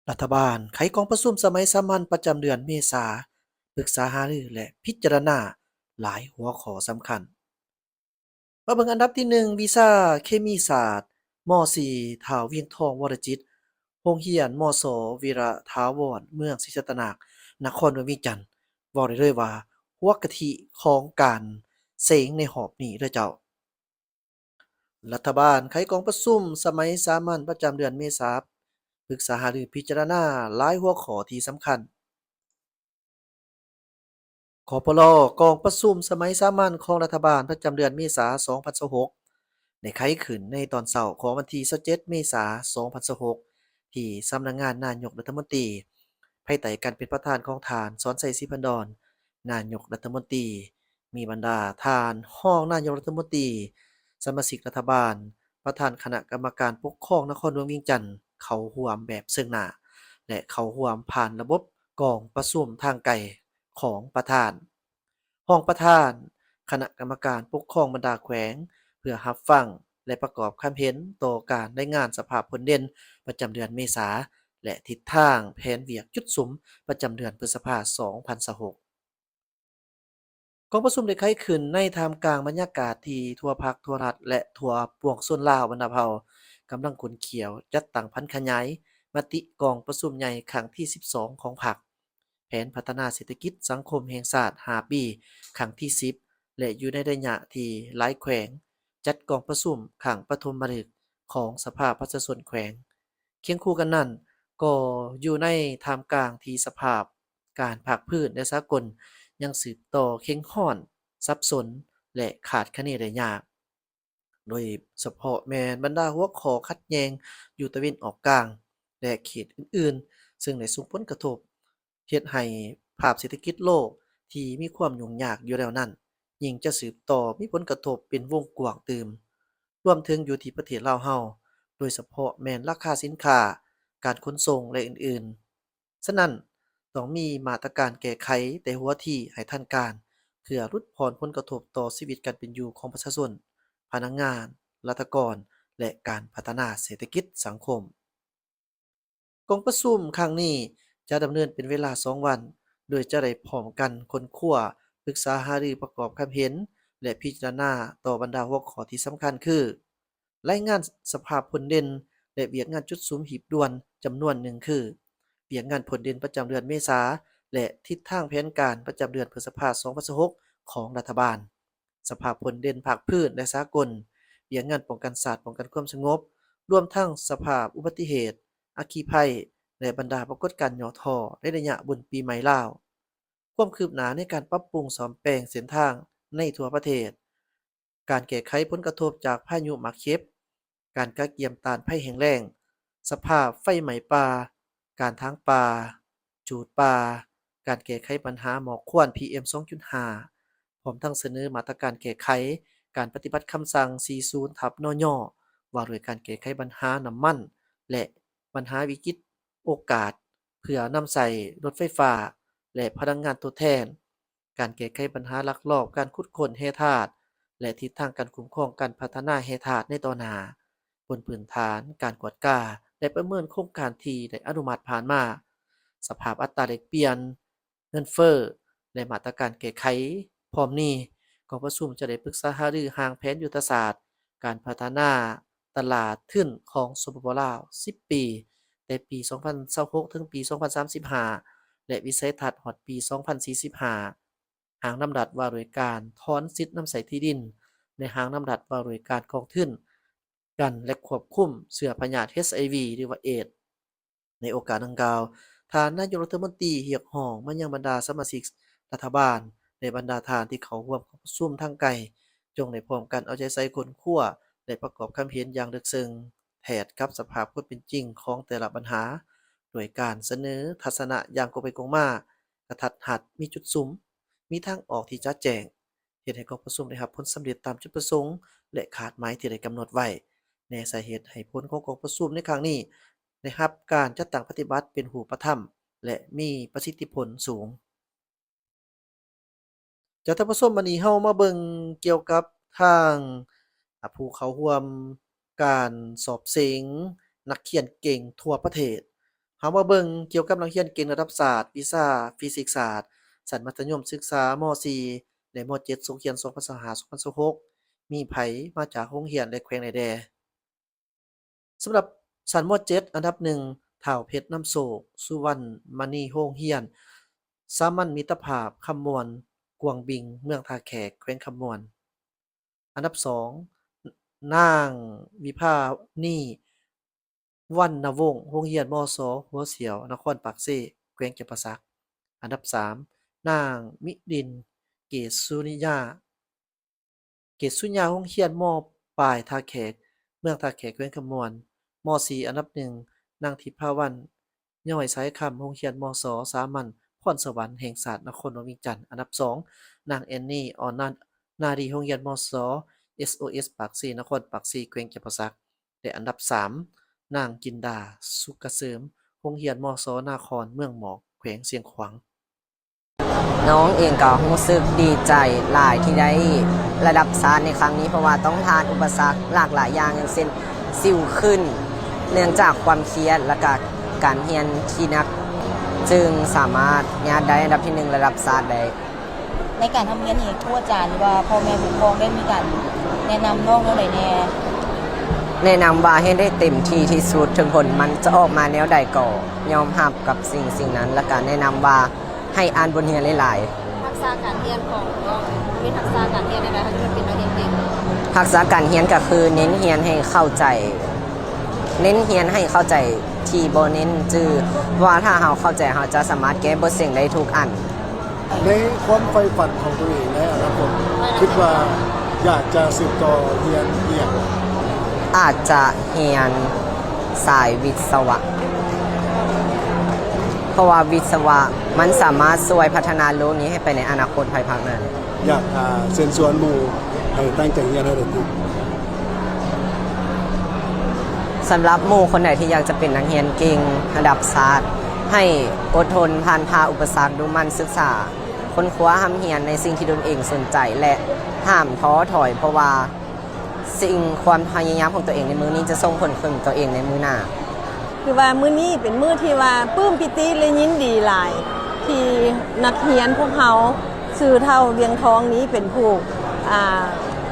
รัฐบาลไขกองประชุมสมัยสามัญประจำเดือนเมษาปรึกษาหารือและพิจารณาหลายหัวข้อสำคัญมาเบิ่งอันดับที่1วีซ่าเคมีศาสตร์ม .4 ท้าวเวียงทองวรจิตรโรงเรียนมศวีระถาวรเมืองศรีสัตนานครหลวงเวียงจันทน์เว้าได้เลยว่าหัวกะทิของการเสงในหอบนี้เด้อเจ้ารัฐบาลไขกองประชุมสมัยสามัญประจำเดือนเมษาปรึกษาหารือพิจารณาหลายหัวข้อที่สำคัญ คปลกองประชุมสมัยสามัญของรัฐบาลประจำเดือนเมษายน2026ได้ไขขึ้นในตอนเช้าของวันที่27เมษายน2026ที่สำนักงานนายกรัฐมนตรีภายใต้การเป็นประธานของทานสอนชัยศรีพันดรนายกรัฐมนตรีมีบรรดาทานรองนายกรัฐมนตรีสมาชิกรัฐบาลประธานคณะกรรมการปกครองนครหลวงเวียงจันทน์เข้าร่วมแบบซึ่งหน้าและเข้าร่วมผ่านระบบกองประชุมทางไกลของประธาน ห้องประธานคณะกรรมการปกครองบรรดาแขวงเพื่อรับฟังและประกอบความเห็นต่อการรายงานสภาพผลเด่นประจำเดือนเมษาและทิศทางแผนเวียกจุดสุมประจำเดือนพฤษภาคม2026กองประชุมได้ไขขึ้นในท่ามกลางบรรยากาศที่ทั่วภาคทั่วรัฐและทั่วปวงชนลาวบรรดาเผ่ากำลังขนเขียวจัดตั้งพันขยายมติกองประชุมใหญ่ครั้งที่12ของพรรค แผนพัฒนาเศรษฐกิจสังคมแห่งชาติ5ปีครั้งที่10และอยู่ในระยะที่หลายแขวงจัดกองประชุมครั้งปฐมฤกษ์ของสภาประชาชนแขวงเคียงคู่กันนั้นก็อยู่ในท่ามกลางที่สภาพการภาคพื้นและสากลยังสืบต่อเข้งข้อนสับสนและขาดคะเนได้ยากโดยเฉพาะแม่นบรรดาหัวข้อขัดแย้งอยู่ตะวันออกกลางและเขตอื่นๆซึ่งได้ส่งผลกระทบ เฮ็ดให้ภาพเศรษฐกิจโลกที่มีความยุ่งยากอยู่แล้วนั้นยิ่งจะสืบต่อมีผลกระทบเป็นวงกว้างเติมรวมถึงอยู่ที่ประเทศลาวเราโดยเฉพาะแม่นราคาสินค้าการขนส่งและอื่นๆฉะนั้นต้องมีมาตรการแก้ไขแต่หัวทีให้ทันการเพื่อลดผ่อนผลกระทบต่อชีวิตการเป็นอยู่ของประชาชนพนักงานรัฐกรและการพัฒนาเศรษฐกิจสังคม กองประชุมครั้งนี้จะดำเนินเป็นเวลา2วัน โดยจะได้พร้อมกันค้นคว้าปรึกษาหารือประกอบความเห็นและพิจารณาต่อบรรดาหัวข้อที่สำคัญคือรายงานสภาพผลเด่นและเวียกงานจุดสุมหีบด่วนจำนวนหนึ่งคือเวียกงานผลเด่นประจำเดือนเมษาและทิศทางแผนการประจำเดือนพฤษภาคม2026ของรัฐบาลสภาพผลเด่นภาคพื้นและสากลเวียกงานป้องกันศาสตร์ป้องกันความสงบรวมทั้งสภาพอุบัติเหตุ อัคคีภัยและบรรดาปรากฏการณ์ย่อท้อในระยะบุญปีใหม่ลาวความคืบหน้าในการปรับปรุงซ่อมแปลงเส้นทางในทั่วประเทศการแก้ไขผลกระทบจากพายุหมากเข็บการกักเกี่ยมต้านภัยแห้งแล้งสภาพไฟไหม้ป่าการถางป่าจูดป่าการแก้ไขปัญหาหมอกควัน PM 2.5พร้อมทั้งเสนอมาตรการแก้ไขการปฏิบัติคำสั่ง 40/นยว่าด้วยการแก้ไขปัญหาน้ำมัน และปัญหาวิกฤตโอกาสเพื่อนำใส่รถไฟฟ้าและพลังงานทดแทนการแก้ไขปัญหาลักลอบการขุดค้นแร่ธาตุและทิศทางการคุ้มครองการพัฒนาแร่ธาตุในต่อหน้าบนพื้นฐานการกวดกาและประเมินโครงการที่ได้อนุมัติผ่านมาสภาพอัตราแลกเปลี่ยนเงินเฟ้อและมาตรการแก้ไขพร้อมนี้กองประชุมจะได้ปรึกษาหารือหางแผนยุทธศาสตร์การพัฒนา ตลาดทุนของสปปลาว10ปีแต่ปี2026ถึงปี2035และวิสัยทัศน์ฮอดปี2045หางนำดัดว่าโดยการถอนสิทธิ์นำใช้ที่ดินในหางนำดัดว่าโดยการกองทุนกันและควบคุมเชื้อพยาธิ HIV หรือว่าเอดส์ในโอกาสดังกล่าวท่านนายกรัฐมนตรีเรียกร้องมายังบรรดาสมาชิกรัฐบาลและบรรดาท่านที่เข้าร่วมประชุมทางไกลจงได้พร้อมกันเอาใจใส่คนขั้ว ได้ประกอบความเห็นอย่างลึกซึ้งแผดกับสภาพความเป็นจริงของแต่ละปัญหาโดยการเสนอทัศนะอย่างตรงไปตรงมากระทัดรัดมีจุดสุมมีทางออกที่ชัดแจ้งเฮ็ดให้กองประชุมได้รับผลสำเร็จตามจุดประสงค์และคาดหมายที่ได้กำหนดไว้แนสาเหตุให้ผลของกองประชุมในครั้งนี้ได้รับการจัดตั้งปฏิบัติเป็นรูปธรรมและมีประสิทธิผลสูง จากท่านผู้ชมวันนี้เรามาเบิ่งเกี่ยวกับทางผู้เข้าร่วมการสอบเสียงนักเขียนเก่งทั่วประเทศ ามาเบิ่งเกี่ยวกับนักเรียนเก่งระดับศาสตร์วิชาฟิสิกส์ศาสตร์ชั้นมัธยมศึกษาม.4 และม.7 โรงเรียน2025-2026มีไผมาจากโรงเรียนและแขวงใดแด่สำหรับชั้นม.7 อันดับ 1 ท้าวเพชรน้ำโศก สุวรรณมณีโรงเรียนสามัญมิตรภาพคำมวนกวางบิงเมืองท่าแขกแขวงคำมวนอันดับ 2 นางวิภานีวรรณวงศ์โรงเรียนมศ.หัวเสียวนครปากเซแขวงจำปาสักอันดับ 3 นางมิรินทร์เกษสุริยาโรงเรียนม.ปลายท่าแขกเมืองท่าแขกแขวงคำมวนม.4 อันดับ 1 นางทิพาวรรณย้อยสายคำโรงเรียนมศ.สามัญพรสวรรค์แห่งศาสตร์นครหลวงเวียงจันทน์อันดับ 2 นางแอนนี่ ออนนารีโรงเรียนมศ. SOS ปากซีนครปากซีแขวงจำปาสักและอันดับ 3 นางจินดา สุกเสริมโรงเรียนมศ.นาครเมืองหมอกแขวงเสียงขวางน้องเองก็รู้สึกดีใจหลายที่ได้ระดับชาติในครั้งนี้เพราะว่าต้องผ่านอุปสรรคหลากหลายอย่างอย่างเช่นสิวขึ้นเนื่องจากความเครียดและการเรียนที่หนักจึงสามารถญาติได้อันดับที่1ระดับชาติได้ในการทำเรียนนี่ครูอาจารย์หรือว่าพ่อแม่ผู้ปกครองได้มีการแนะนำน้องเท่าไหร่แนะนำว่าให้ได้เต็มที่ที่สุดถึงผลมันจะออกมาแนวใดก็ยอมรับกับสิ่งนั้นและการแนะนำว่าให้อ่านบทเรียนหลายๆทักษะการเรียนของน้องมีทักษะการเรียนอะไรที่เป็นนักเรียนเก่งทักษะการเรียนก็คือเน้นเรียนให้เข้าใจที่บ่เน้นจื่อว่าถ้าเราเข้าใจเราจะสามารถแก้บทเสียงได้ทุกอันในความใฝ่ฝันของตัวเองในอนาคตคิดว่าอยากจะสืบต่อเรียนอาจจะเรียนสายวิศวะเพราะว่าวิศวะมันสามารถช่วยพัฒนาโลกนี้ให้ไปในอนาคตภายภาคหน้าอยากเชิญชวนหมู่ให้ตั้งใจเรียนให้ได้ดีสำหรับหมู่คนไหนที่อยากจะเป็นนักเรียนเก่งระดับชาติให้อดทนผ่านพาอุปสรรคดูมันศึกษาค้นคว้าหำเรียนในสิ่งที่ตนเองสนใจและห้ามท้อถอยเพราะว่าความพยายามของตัวเองในมื้อนี้จะส่งผลถึงตัวเองในมื้อหน้าคือว่ามื้อนี้เป็นมื้อที่ว่าปลื้มปิติและยินดีหลายที่นักเรียนพวกเขาชื่อเท่าเรียงทองนี้เป็นผู้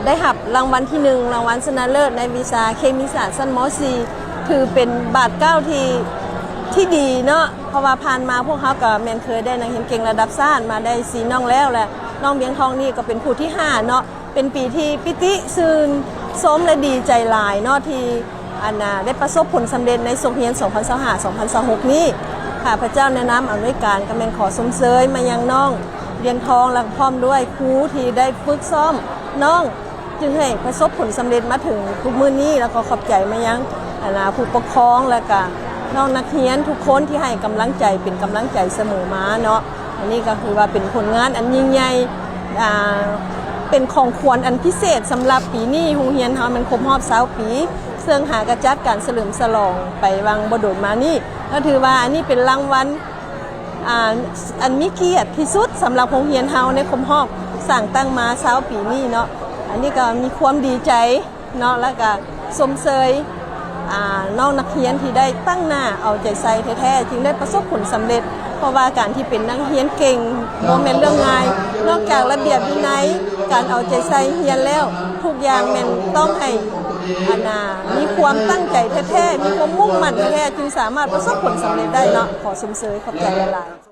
ได้รับรางวัลที่1รางวัลชนะเลิศในวิชาเคมีศาสตร์ชั้นม.4 คือเป็นบาทเก้าที่ดีเนาะเพราะว่าผ่านมาพวกเขาก็แม่นเคยได้นักเรียนเก่งระดับชาติมาได้4น้องแล้วแหละน้องเบียงทองนี่ก็เป็นผู้ที่5เนาะเป็นปีที่ปิติซื่นสมและดีใจหลายเนาะที่ได้ประสบผลสำเร็จในโรงเรียน 2025-2026 นี้ข้าพเจ้าในนามอำนวยการก็แม่นขอสมเสยมายังน้องเบียงทองและพร้อมด้วยครูที่ได้ฝึกซ้อมน้องจึงให้ประสบผลสำเร็จมาถึงทุกมื้อนี้แล้วก็ขอบใจมายังผู้ปกครองและก็น้องนักเรียนทุกคนที่ให้กำลังใจเป็นกำลังใจเสมอมาเนาะอันนี้ก็คือว่าเป็นผลงานอันยิ่งใหญ่เป็นของขวัญอันพิเศษสำหรับปีนี้โรงเรียนเฮามันครบรอบ20 ปีซึ่งหากระจัดการเฉลิมฉลองไปวังบ่โดนมานี่ก็ถือว่าอันนี้เป็นรางวัลอันมีเกียรติที่สุดสำหรับโรงเรียนเฮาในครบรอบสร้างตั้งมา20 ปีนี้เนาะอันนี้ก็มีความดีใจเนาะแล้วก็สมเสยน้องนักเรียนที่ได้ตั้งหน้าเอาใจใส่แท้ๆจึงได้ประสบผลสำเร็จเพราะว่าการที่เป็นนักเรียนเก่งบ่แม่นเรื่องง่ายนอกจากระเบียบวินัยการเอาใจใส่เรียนแล้วทุกอย่างแม่นต้องให้มีความตั้งใจแท้ๆมีความมุ่งมั่นแท้ๆจึงสามารถประสบผลสำเร็จได้เนาะขอสมเสยขอบใจหลายๆ